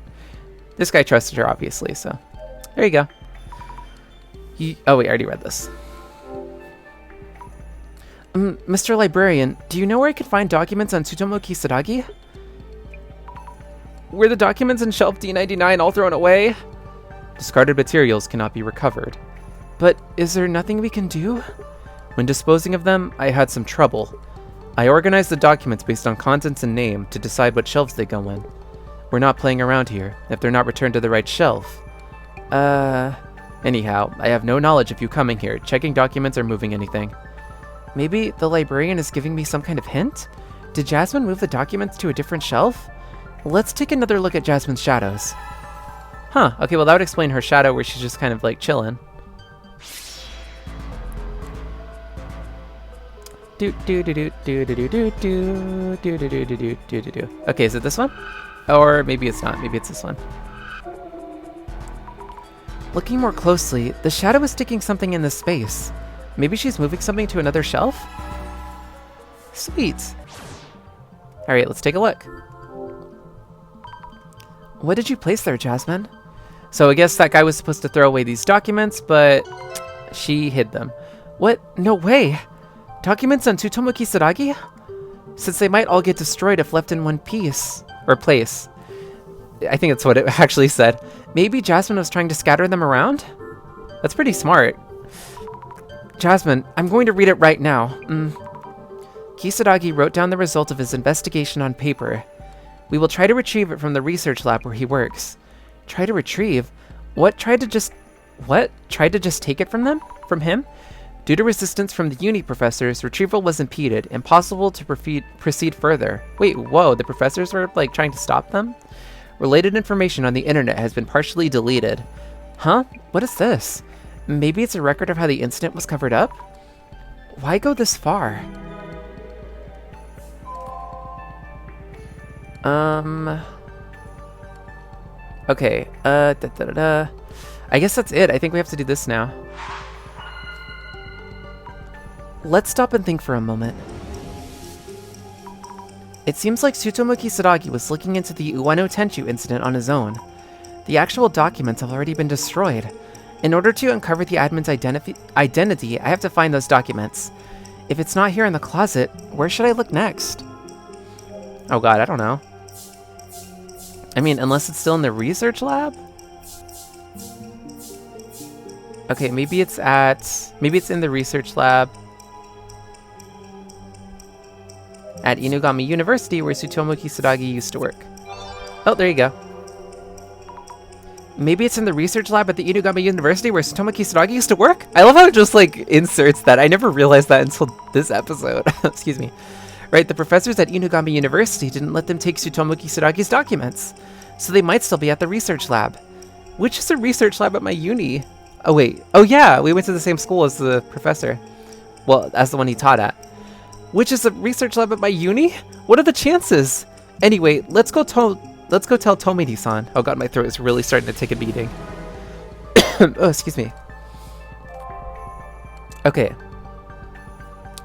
this guy trusted her, obviously, so... There you go. Oh, wait, I already read this. Mr. Librarian, do you know where I could find documents on Tsutomu Kisaragi? Were the documents in shelf D99 all thrown away? Discarded materials cannot be recovered. But is there nothing we can do? When disposing of them, I had some trouble. I organized the documents based on contents and name to decide what shelves they go in. We're not playing around here. If they're not returned to the right shelf... Anyhow, I have no knowledge of you coming here, checking documents or moving anything. Maybe the librarian is giving me some kind of hint? Did Jasmine move the documents to a different shelf? Let's take another look at Jasmine's shadows. Huh, okay, well that would explain her shadow where she's just kind of like chilling. Okay, is it this one? Or maybe it's not, maybe it's this one. Looking more closely, the shadow is sticking something in this space. Maybe she's moving something to another shelf? Sweet. Alright, let's take a look. What did you place there, Jasmine? So I guess that guy was supposed to throw away these documents, but she hid them. What? No way! Documents on Tsutomu Kisaragi? Since they might all get destroyed if left in one piece. Or place. I think that's what it actually said. Maybe Jasmine was trying to scatter them around? That's pretty smart. Jasmine, I'm going to read it right now. Kisaragi wrote down the result of his investigation on paper. We will try to retrieve it from the research lab where he works. Try to retrieve? What? Tried to just take it from them? From him? Due to resistance from the uni professors, retrieval was impeded. Impossible to proceed further. Wait, whoa, the professors were, like, trying to stop them? Related information on the internet has been partially deleted. Huh? What is this? Maybe it's a record of how the incident was covered up? Why go this far? Okay, I guess that's it. I think we have to do this now. Let's stop and think for a moment. It seems like Tsutomu Kisaragi was looking into the Ueno Tenchu incident on his own. The actual documents have already been destroyed. In order to uncover the admin's identity, I have to find those documents. If it's not here in the closet, where should I look next? Oh god, I don't know. I mean, unless it's still in the research lab? Okay, maybe it's in the research lab at Inugami University, where Tsutomu Kisaragi used to work. Oh, there you go. Maybe it's in the research lab at the Inugami University, where Tsutomu Kisaragi used to work? I love how it just, like, inserts that. I never realized that until this episode. Excuse me. Right, the professors at Inugami University didn't let them take Tsutomu Kisaragi's documents, so they might still be at the research lab. Which is a research lab at my uni? Oh, wait. Oh, yeah, we went to the same school as the professor. Well, as the one he taught at. Which is a research lab at my uni? What are the chances? Anyway, let's go tell Tomidi-san. Oh god, my throat is really starting to take a beating. Oh, excuse me. Okay.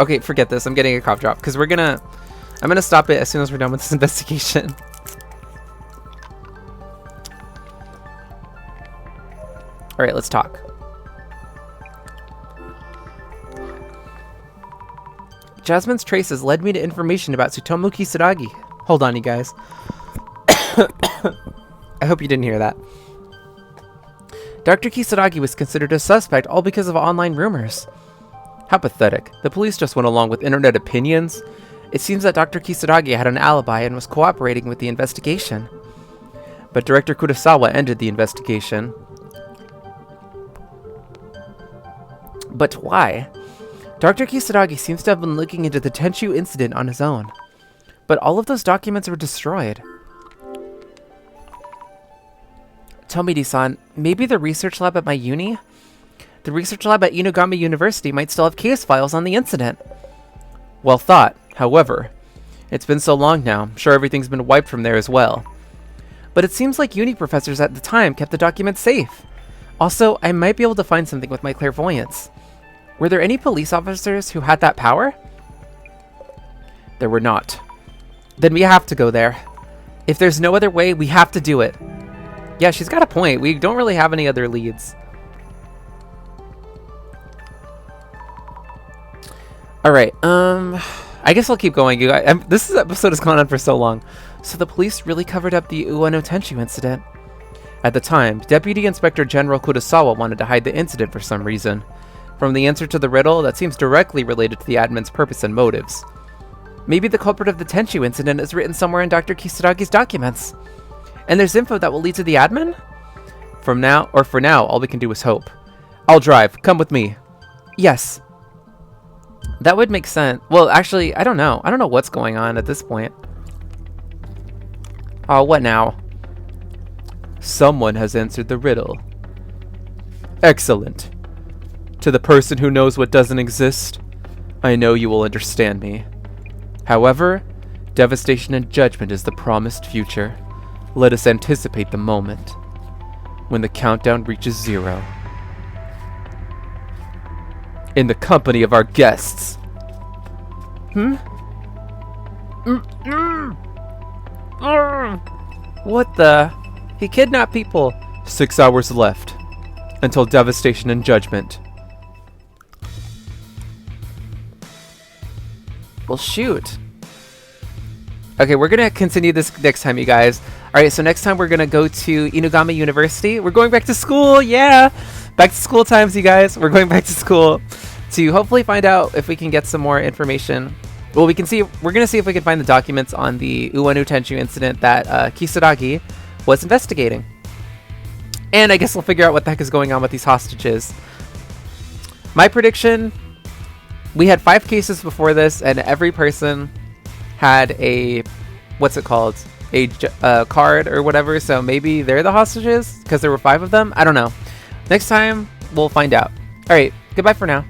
Okay, forget this. I'm getting a cough drop because I'm gonna stop it as soon as we're done with this investigation. All right, let's talk. Jasmine's traces led me to information about Tsutomu Kisaragi. Hold on, you guys. I hope you didn't hear that. Dr. Kisaragi was considered a suspect all because of online rumors. How pathetic. The police just went along with internet opinions. It seems that Dr. Kisaragi had an alibi and was cooperating with the investigation. But Director Kurosawa ended the investigation. But why? Dr. Kisaragi seems to have been looking into the Tenchu incident on his own. But all of those documents were destroyed. Tomidi-san, maybe the research lab at my uni? The research lab at Inugami University might still have case files on the incident. Well thought. However, it's been so long now, I'm sure everything's been wiped from there as well. But it seems like uni professors at the time kept the documents safe. Also, I might be able to find something with my clairvoyance. Were there any police officers who had that power? There were not. Then we have to go there. If there's no other way, we have to do it. Yeah, she's got a point. We don't really have any other leads. Alright, I guess I'll keep going. You guys, this episode has gone on for so long. So the police really covered up the Ueno Tenchu incident. At the time, Deputy Inspector General Kurosawa wanted to hide the incident for some reason. From the answer to the riddle, that seems directly related to the admin's purpose and motives. Maybe the culprit of the Tenchu incident is written somewhere in Dr. Kisaragi's documents. And there's info that will lead to the admin? For now, all we can do is hope. I'll drive. Come with me. Yes. That would make sense. Well, actually, I don't know. I don't know what's going on at this point. Oh, what now? Someone has answered the riddle. Excellent. To the person who knows what doesn't exist, I know you will understand me. However, devastation and judgment is the promised future. Let us anticipate the moment when the countdown reaches 0. In the company of our guests. What the? He kidnapped people. 6 hours left until devastation and judgment. Well, shoot. Okay, we're gonna continue this next time, you guys. Alright, so next time we're gonna go to Inugami University. We're going back to school, yeah! Back to school times, you guys. We're going back to school to hopefully find out if we can get some more information. Well, we're gonna see if we can find the documents on the Ueno Tenchu incident that Kisaragi was investigating. And I guess we'll figure out what the heck is going on with these hostages. My prediction, we had 5 cases before this, and every person had a, what's it called? A card or whatever, so maybe they're the hostages because there were 5 of them. I don't know. Next time, we'll find out. Alright, goodbye for now.